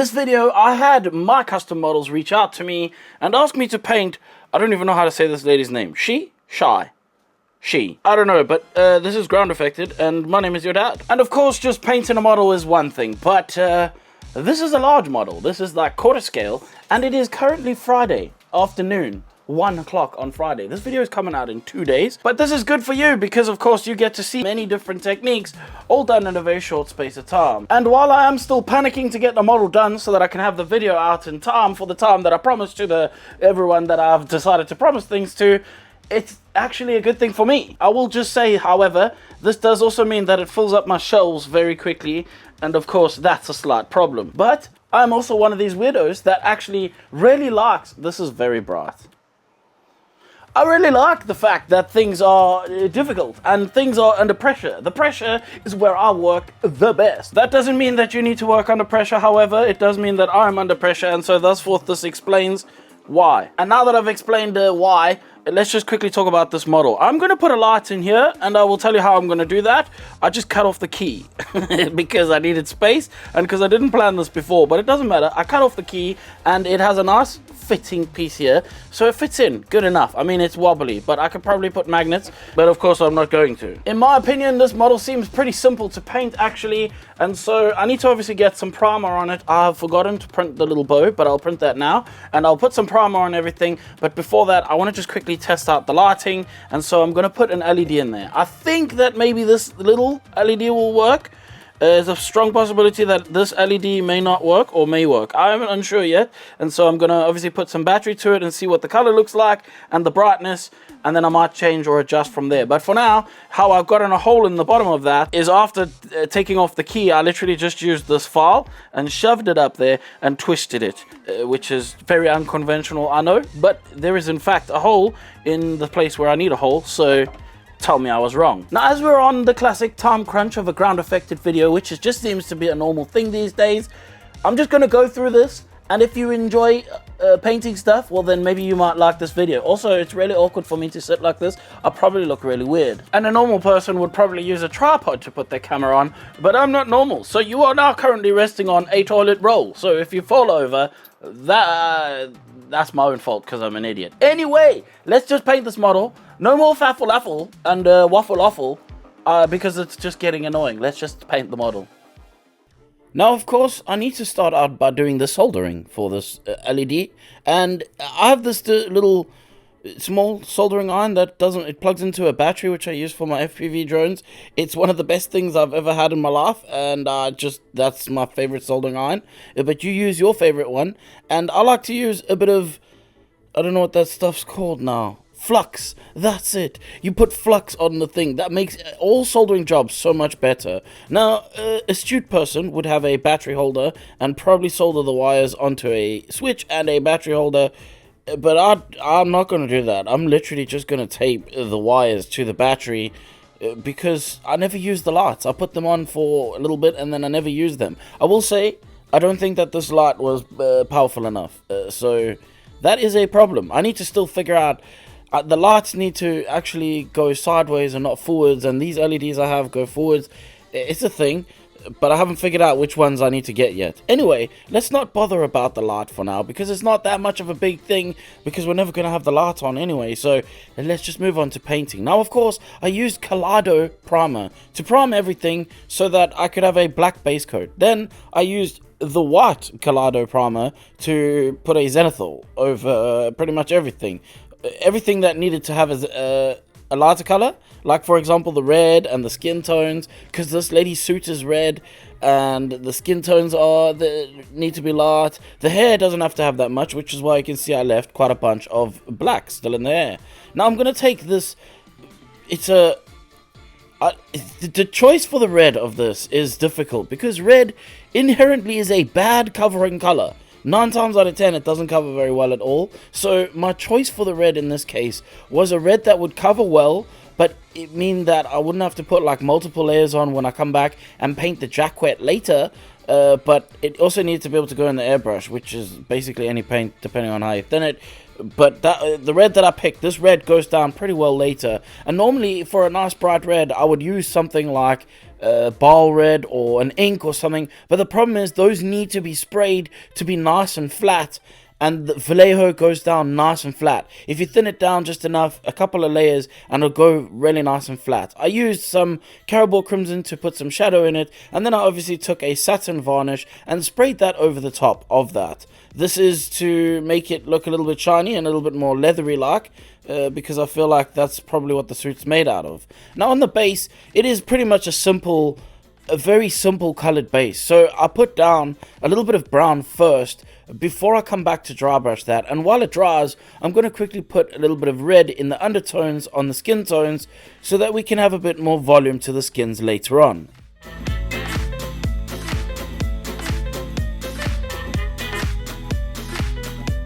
This video, I had my custom models reach out to me and ask me to paint, I don't even know how to say this lady's name. She? Shy? She. I don't know, but this is Groundeffected, and my name is your dad. And of course, just painting a model is one thing, but this is a large model. This is like quarter scale, and it is currently Friday afternoon. 1 o'clock on Friday. This video is coming out in 2 days, but this is good for you because of course you get to see many different techniques all done in a very short space of time. And while I am still panicking to get the model done so that I can have the video out in time for the time that I promised to everyone that I've decided to promise things to, it's actually a good thing for me. I will just say, however, this does also mean that it fills up my shelves very quickly, and of course that's a slight problem. But I'm also one of these weirdos that actually really likes, this is very bright. I really like the fact that things are difficult and things are under pressure. The pressure is where I work the best. That doesn't mean that you need to work under pressure, however, it does mean that I'm under pressure, and so thus forth this explains why. And now that I've explained why, let's just quickly talk about this model. I'm going to put a light in here, and I will tell you how I'm going to do that. I just cut off the key because I needed space and because I didn't plan this before, but it doesn't matter. I cut off the key and it has a nice fitting piece here, so it fits in good enough. I mean, it's wobbly, but I could probably put magnets, but of course I'm not going to. In my opinion, this model seems pretty simple to paint actually, and so I need to obviously get some primer on it. I've forgotten to print the little bow, but I'll print that now, and I'll put some primer on everything. But before that, I want to just quickly test out the lighting, and so I'm going to put an LED in there. I think that maybe this little LED will work. There's a strong possibility that this LED may not work or may work. I'm unsure yet, and so I'm going to obviously put some battery to it and see what the color looks like and the brightness, and then I might change or adjust from there. But for now, how I've gotten a hole in the bottom of that is after taking off the key, I literally just used this file and shoved it up there and twisted it, which is very unconventional, I know, but there is in fact a hole in the place where I need a hole, so tell me I was wrong. Now, as we're on the classic time crunch of a Groundeffected video, which just seems to be a normal thing these days, I'm just going to go through this, and if you enjoy painting stuff, well then maybe you might like this video. Also, it's really awkward for me to sit like this. I'll probably look really weird. And a normal person would probably use a tripod to put their camera on, but I'm not normal. So you are now currently resting on a toilet roll. So if you fall over, that's my own fault because I'm an idiot. Anyway, let's just paint this model. No more faffle-laffle and waffle-waffle because it's just getting annoying. Let's just paint the model. Now, of course, I need to start out by doing the soldering for this LED. And I have this little small soldering iron that it plugs into a battery, which I use for my FPV drones. It's one of the best things I've ever had in my life, and that's my favorite soldering iron. But you use your favorite one, and I like to use a bit of, I don't know what that stuff's called now. Flux, that's it. You put flux on the thing. That makes all soldering jobs so much better. Now, an astute person would have a battery holder and probably solder the wires onto a switch and a battery holder, but I'm not going to do that. I'm literally just going to tape the wires to the battery because I never use the lights. I put them on for a little bit and then I never use them. I will say, I don't think that this light was powerful enough, so that is a problem. I need to still figure out. The lights need to actually go sideways and not forwards, and these LEDs I have go forwards. It's a thing, but I haven't figured out which ones I need to get yet. Anyway, let's not bother about the light for now, because it's not that much of a big thing, because we're never going to have the light on anyway, so let's just move on to painting. Now, of course, I used Kaleido primer to prime everything so that I could have a black base coat. Then I used the white Kaleido primer to put a zenithal over pretty much everything. Everything that needed to have a lighter color, like for example the red and the skin tones, because this lady's suit is red and the skin tones need to be light. The hair doesn't have to have that much, which is why you can see I left quite a bunch of black still in the hair. Now I'm going to take this, the choice for the red of this is difficult because red inherently is a bad covering color. 9 times out of 10 it doesn't cover very well at all, so my choice for the red in this case was a red that would cover well, but it mean that I wouldn't have to put like multiple layers on when I come back and paint the jack wet later, but it also needs to be able to go in the airbrush, which is basically any paint depending on how you thin it, But the red that I picked, this red goes down pretty well later. And normally for a nice bright red, I would use something like ball red or an ink or something. But the problem is those need to be sprayed to be nice and flat. And the Vallejo goes down nice and flat. If you thin it down just enough, a couple of layers, and it'll go really nice and flat. I used some Caribou Crimson to put some shadow in it, and then I obviously took a satin varnish and sprayed that over the top of that. This is to make it look a little bit shiny and a little bit more leathery like, because I feel like that's probably what the suit's made out of. Now on the base, it is pretty much a very simple colored base. So I put down a little bit of brown first before I come back to dry brush that, and while it dries I'm going to quickly put a little bit of red in the undertones on the skin tones so that we can have a bit more volume to the skins later on.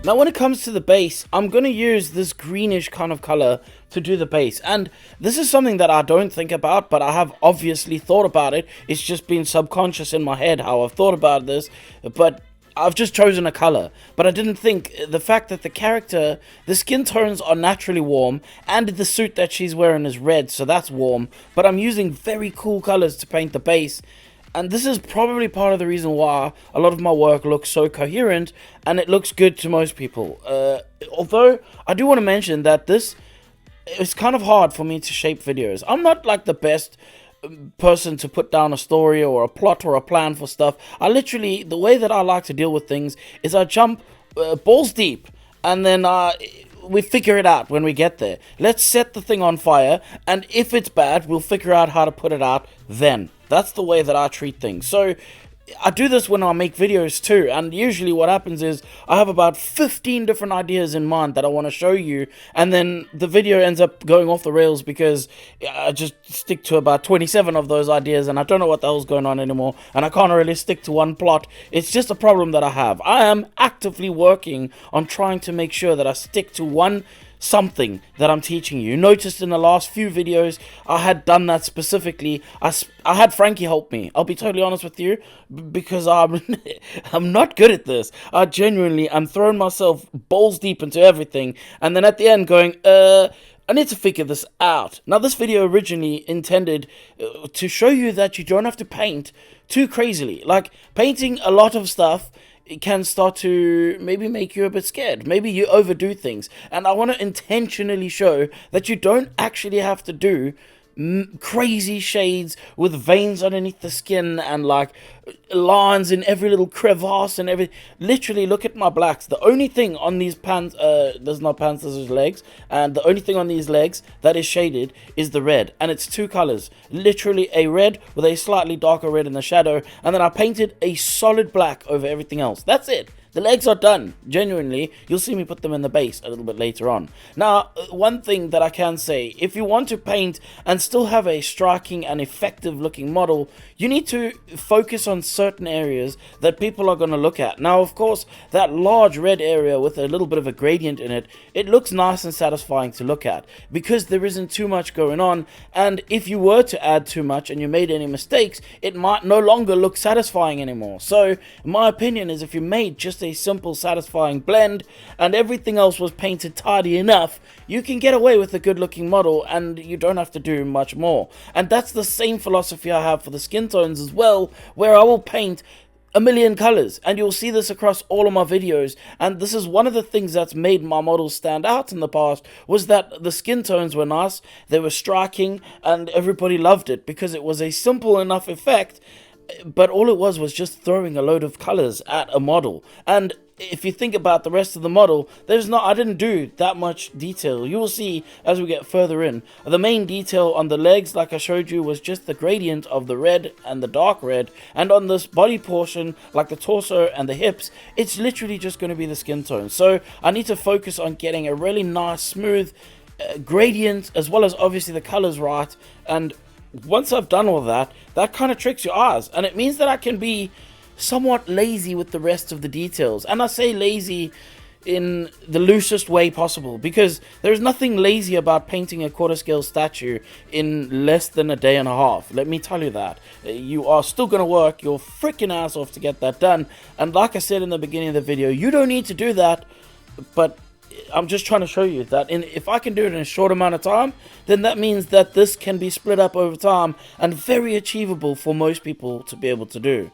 Now when it comes to the base, I'm going to use this greenish kind of color to do the base. And this is something that I don't think about, but I have obviously thought about it. It's just been subconscious in my head how I've thought about this. But I've just chosen a color. But I didn't think the fact that the skin tones are naturally warm, and the suit that she's wearing is red, so that's warm. But I'm using very cool colors to paint the base. And this is probably part of the reason why a lot of my work looks so coherent and it looks good to most people. Although, I do want to mention that it's kind of hard for me to shape videos. I'm not like the best person to put down a story or a plot or a plan for stuff. The way that I like to deal with things is I jump balls deep, and then we figure it out when we get there. Let's set the thing on fire, and if it's bad, we'll figure out how to put it out then. That's the way that I treat things. So I do this when I make videos too, and usually what happens is I have about 15 different ideas in mind that I want to show you, and then the video ends up going off the rails because I just stick to about 27 of those ideas and I don't know what the hell's going on anymore, and I can't really stick to one plot. It's just a problem that I have. I am actively working on trying to make sure that I stick to one something that I'm teaching you. Noticed in the last few videos I had done that specifically. I had Frankie help me. I'll be totally honest with you, because I'm not good at this. I'm throwing myself balls deep into everything, and then at the end going, I need to figure this out. Now this video originally intended to show you that you don't have to paint too crazily. Like, painting a lot of stuff, it can start to maybe make you a bit scared. Maybe you overdo things. And I want to intentionally show that you don't actually have to do crazy shades with veins underneath the skin and like lines in every little crevasse and everything. Literally, look at my blacks. The only thing on these pants, there's not pants, there's legs, and the only thing on these legs that is shaded is the red, and it's two colors. Literally a red with a slightly darker red in the shadow, and then I painted a solid black over everything else. That's it. The legs are done. Genuinely, you'll see me put them in the base a little bit later on. Now, one thing that I can say, if you want to paint and still have a striking and effective looking model, you need to focus on certain areas that people are going to look at. Now, of course, that large red area with a little bit of a gradient in it, it looks nice and satisfying to look at because there isn't too much going on. And if you were to add too much and you made any mistakes, it might no longer look satisfying anymore. So, my opinion is, if you made just a simple satisfying blend and everything else was painted tidy enough, you can get away with a good looking model and you don't have to do much more. And that's the same philosophy I have for the skin tones as well, where I will paint a million colors, and you'll see this across all of my videos. And this is one of the things that's made my models stand out in the past, was that the skin tones were nice, they were striking, and everybody loved it because it was a simple enough effect. But all it was just throwing a load of colors at a model. And if you think about the rest of the model, I didn't do that much detail. You will see as we get further in. The main detail on the legs, like I showed you, was just the gradient of the red and the dark red. And on this body portion, like the torso and the hips, it's literally just going to be the skin tone. So I need to focus on getting a really nice, smooth gradient, as well as obviously the colors right. And once I've done all that, that kind of tricks your eyes, and it means that I can be somewhat lazy with the rest of the details. And I say lazy in the loosest way possible, because there's nothing lazy about painting a quarter scale statue in less than a day and a half. Let me tell you that. You are still going to work your freaking ass off to get that done. And like I said in the beginning of the video, you don't need to do that, but I'm just trying to show you that if I can do it in a short amount of time, then that means that this can be split up over time and very achievable for most people to be able to do.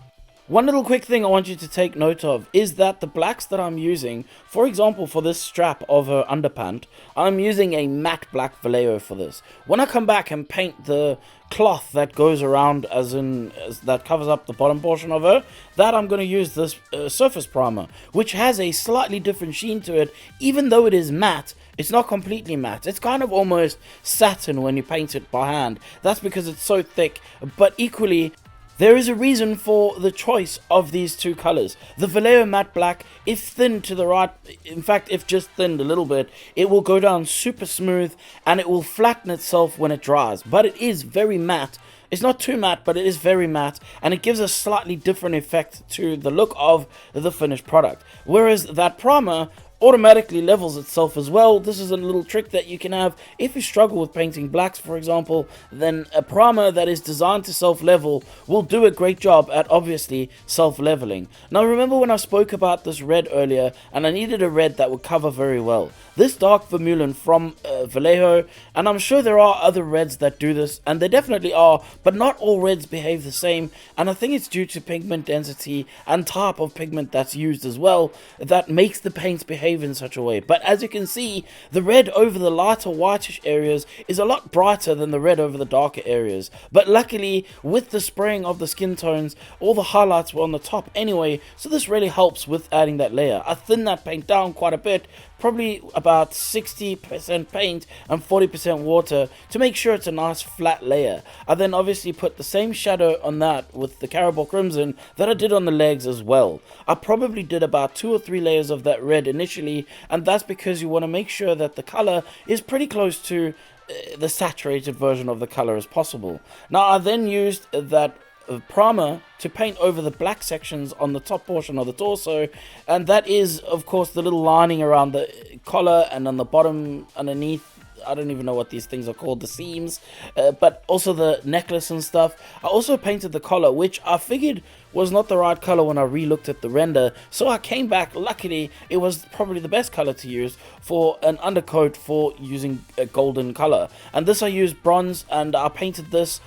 One little quick thing I want you to take note of is that the blacks that I'm using, for example, for this strap of her underpant, I'm using a matte black Vallejo for this. When I come back and paint the cloth that goes around, as that covers up the bottom portion of her, that I'm going to use this surface primer, which has a slightly different sheen to it. Even though it is matte, it's not completely matte. It's kind of almost satin when you paint it by hand. That's because it's so thick, but equally, there is a reason for the choice of these two colors. The Vallejo matte black, if thinned to the right, in fact, if just thinned a little bit, it will go down super smooth and it will flatten itself when it dries. But it is very matte. It's not too matte, but it is very matte, and it gives a slightly different effect to the look of the finished product. Whereas that primer automatically levels itself as well. This is a little trick that you can have if you struggle with painting blacks, for example. Then a primer that is designed to self-level will do a great job at obviously self-leveling. Now remember when I spoke about this red earlier, and I needed a red that would cover very well. This dark vermilion from Vallejo, and I'm sure there are other reds that do this, and there definitely are, but not all reds behave the same, and I think it's due to pigment density and type of pigment that's used as well that makes the paints behave in such a way. But as you can see, the red over the lighter whitish areas is a lot brighter than the red over the darker areas. But luckily, with the spraying of the skin tones, all the highlights were on the top anyway, so this really helps with adding that layer. I thinned that paint down quite a bit, probably about 60% paint and 40% water, to make sure it's a nice flat layer. I then obviously put the same shadow on that with the Carabao Crimson that I did on the legs as well. I probably did about 2 or 3 layers of that red initially, and that's because you want to make sure that the color is pretty close to the saturated version of the color as possible. Now I then used that primer to paint over the black sections on the top portion of the torso, and that is of course the little lining around the collar and on the bottom underneath. I don't even know what these things are called, the seams, but also the necklace and stuff. I also painted the collar, which I figured was not the right color when I re-looked at the render, so I came back. Luckily it was probably the best color to use for an undercoat for using a golden color, and this I used bronze, and I painted this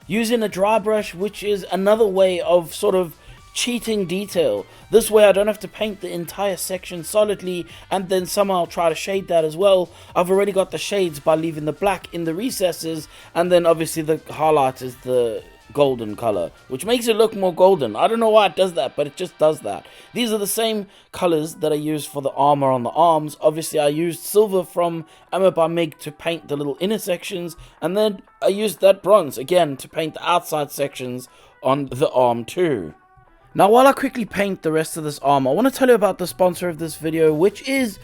using a dry brush, which is another way of sort of cheating detail. This way I don't have to paint the entire section solidly and then somehow try to shade that as well. I've already got the shades by leaving the black in the recesses, and then obviously the highlight is the golden color, which makes it look more golden. I don't know why it does that, but it just does that. These are the same colors that I used for the armor on the arms. Obviously I used silver from Ammo by Mig to paint the little inner sections, and then I used that bronze again to paint the outside sections on the arm too. Now while I quickly paint the rest of this arm, I want to tell you about the sponsor of this video, which is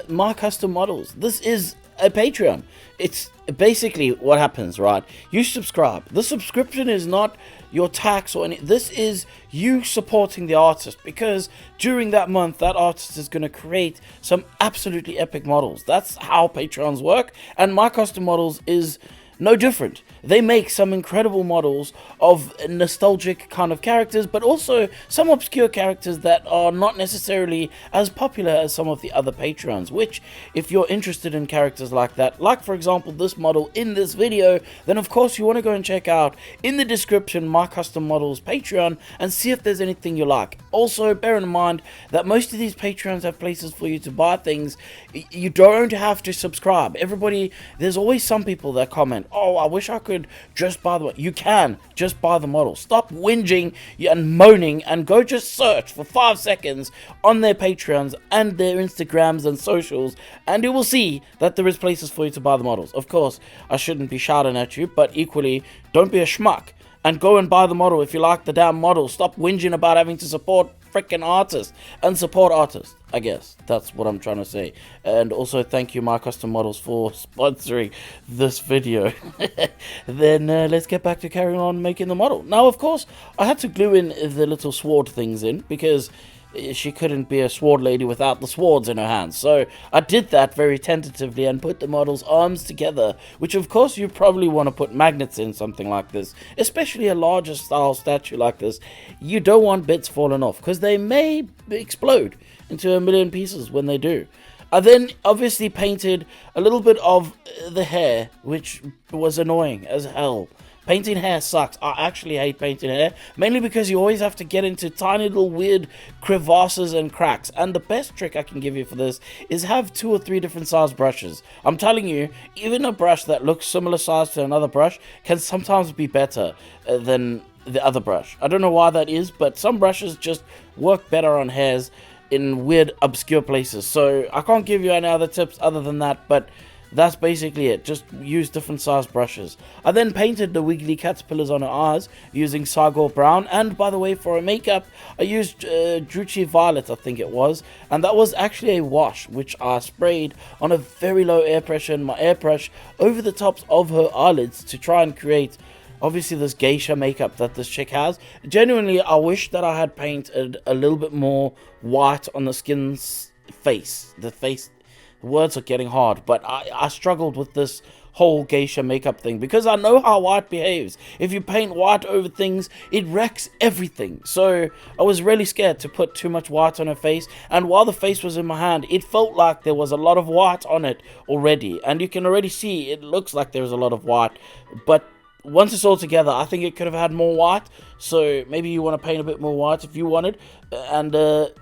My Custom Models. This is a Patreon. It's basically what happens, right? You subscribe. The subscription is not your tax or any. This is you supporting the artist, because during that month that artist is going to create some absolutely epic models. That's how Patreons work, and My Custom Models is no different. They make some incredible models of nostalgic kind of characters, but also some obscure characters that are not necessarily as popular as some of the other Patreons, which, if you're interested in characters like that, like for example this model in this video, then of course you want to go and check out in the description My Custom Models Patreon and see if there's anything you like. Also bear in mind that most of these Patreons have places for you to buy things. You don't have to subscribe. There's always some people that comment, oh, I wish I could just buy the. You can just buy the model. Stop whinging and moaning and go just search for 5 seconds on their Patreons and their Instagrams and socials, and you will see that there is places for you to buy the models. Of course, I shouldn't be shouting at you, but equally, don't be a schmuck and go and buy the model if you like the damn model. Stop whinging about having to support freaking artists and support artists. I guess that's what I'm trying to say. And also thank you My Custom Models for sponsoring this video. Then let's get back to carrying on making the model. Now of course I had to glue in the little sword things in, because she couldn't be a sword lady without the swords in her hands. So I did that very tentatively and put the model's arms together, which of course you probably want to put magnets in something like this, especially a larger style statue like this. You don't want bits falling off, because they may explode into a million pieces when they do. I then obviously painted a little bit of the hair, which was annoying as hell. Painting hair sucks. I actually hate painting hair, mainly because you always have to get into tiny little weird crevasses and cracks. And the best trick I can give you for this is have 2 or 3 different size brushes. I'm telling you, even a brush that looks similar size to another brush can sometimes be better than the other brush. I don't know why that is, but some brushes just work better on hairs in weird, obscure places. So I can't give you any other tips other than that, but that's basically it. Just use different size brushes. I then painted the wiggly caterpillars on her eyes using Cygor Brown. And by the way, for a makeup, I used Drucci Violet, I think it was. And that was actually a wash, which I sprayed on a very low air pressure in my airbrush over the tops of her eyelids to try and create, obviously, this geisha makeup that this chick has. Genuinely, I wish that I had painted a little bit more white on the skin's face. The words are getting hard, but I struggled with this whole geisha makeup thing because I know how white behaves. If you paint white over things, it wrecks everything. So I was really scared to put too much white on her face, and while the face was in my hand, it felt like there was a lot of white on it already, and you can already see it looks like there's a lot of white, but once it's all together, I think it could have had more white. So maybe you want to paint a bit more white if you wanted. And the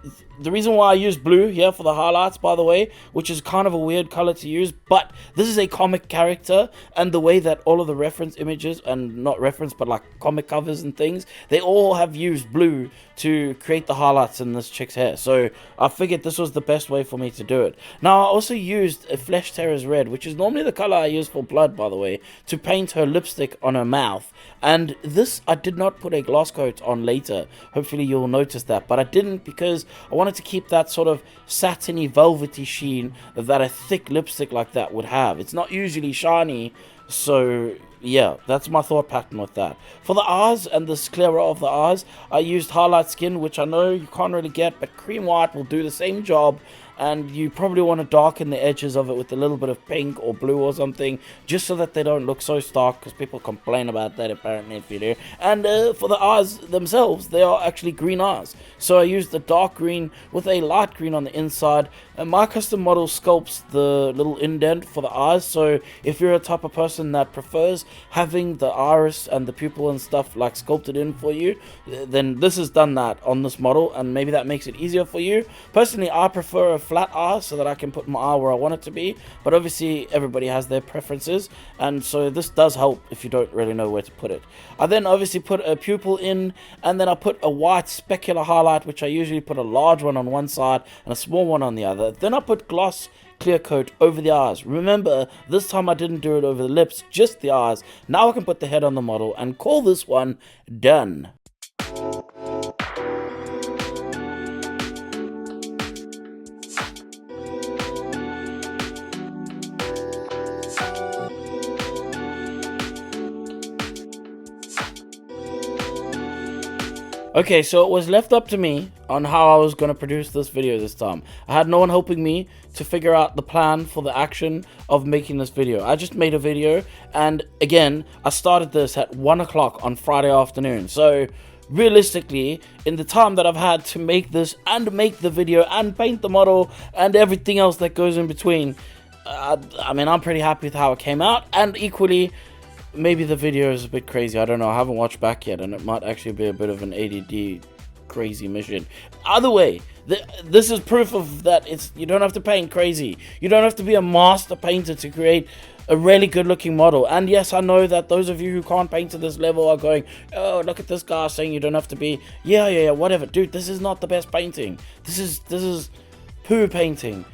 reason why I used blue here for the highlights, by the way, which is kind of a weird color to use, but this is a comic character, and the way that all of the reference images, and not reference but like comic covers and things, they all have used blue to create the highlights in this chick's hair. So I figured this was the best way for me to do it. Now I also used a Flesh Terror's Red, which is normally the color I use for blood, by the way, to paint her lipstick on her mouth. And this I did not put a gloss coat on later. Hopefully you'll notice that, but I didn't because I wanted to keep that sort of satiny, velvety sheen that a thick lipstick like that would have. It's not usually shiny, so yeah, that's my thought pattern with that. For the eyes and the sclera of the eyes, I used Highlight Skin, which I know you can't really get, but cream white will do the same job. And you probably want to darken the edges of it with a little bit of pink or blue or something, just so that they don't look so stark, because people complain about that apparently if you do. And for the eyes themselves, they are actually green eyes. So I used the dark green with a light green on the inside, and my custom model sculpts the little indent for the eyes. So if you're a type of person that prefers having the iris and the pupil and stuff like sculpted in for you, then this has done that on this model, and maybe that makes it easier for you. Personally, I prefer a flat eye so that I can put my eye where I want it to be, but obviously everybody has their preferences, and so this does help if you don't really know where to put it. I then obviously put a pupil in, and then I put a white specular highlight, which I usually put a large one on one side and a small one on the other. Then I put gloss clear coat over the eyes. Remember, this time I didn't do it over the lips, just the eyes. Now I can put the head on the model and call this one done. Okay, so it was left up to me on how I was going to produce this video this time. I had no one helping me to figure out the plan for the action of making this video. I just made a video, and again, I started this at 1 o'clock on Friday afternoon. So realistically, in the time that I've had to make this and make the video and paint the model and everything else that goes in between, I mean, I'm pretty happy with how it came out. And equally, maybe the video is a bit crazy. I don't know. I haven't watched back yet, and it might actually be a bit of an ADD crazy mission. Either way, this is proof of that. You don't have to paint crazy. You don't have to be a master painter to create a really good looking model. And yes, I know that those of you who can't paint to this level are going, oh, look at this guy saying you don't have to be. Yeah, whatever, dude. This is not the best painting. This is poo painting.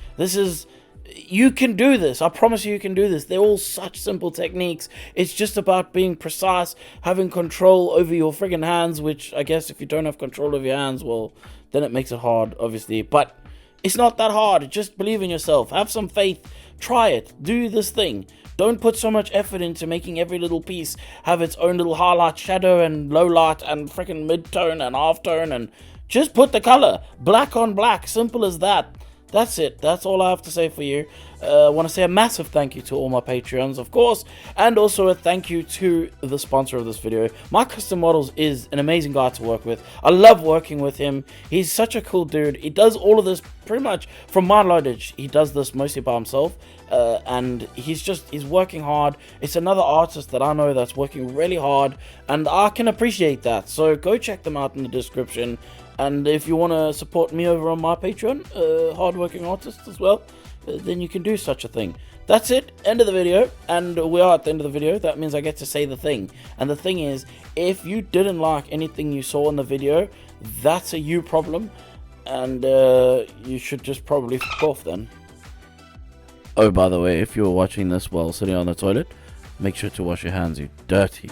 You can do this. I promise you can do this. They're all such simple techniques. It's just about being precise, having control over your friggin' hands, which I guess if you don't have control of your hands, well, then it makes it hard, obviously. But it's not that hard. Just believe in yourself. Have some faith. Try it. Do this thing. Don't put so much effort into making every little piece have its own little highlight, shadow, and low light, and freaking mid-tone and half-tone, and just put the color. Black on black. Simple as that. that's it. That's all I have to say for you. I want to say a massive thank you to all my Patreons, of course, and also a thank you to the sponsor of this video. My Custom Models is an amazing guy to work with. I love working with him. He's such a cool dude. He does all of this pretty much from my knowledge. He does this mostly by himself, and he's working hard. It's another artist that I know that's working really hard, and I can appreciate that. So go check them out in the description. And if you want to support me over on my Patreon, hardworking artist as well, then you can do such a thing. That's it, end of the video, and we are at the end of the video. That means I get to say the thing, and the thing is, if you didn't like anything you saw in the video, that's a you problem, and you should just probably fuck off then. Oh, by the way, if you're watching this while sitting on the toilet, make sure to wash your hands, you dirty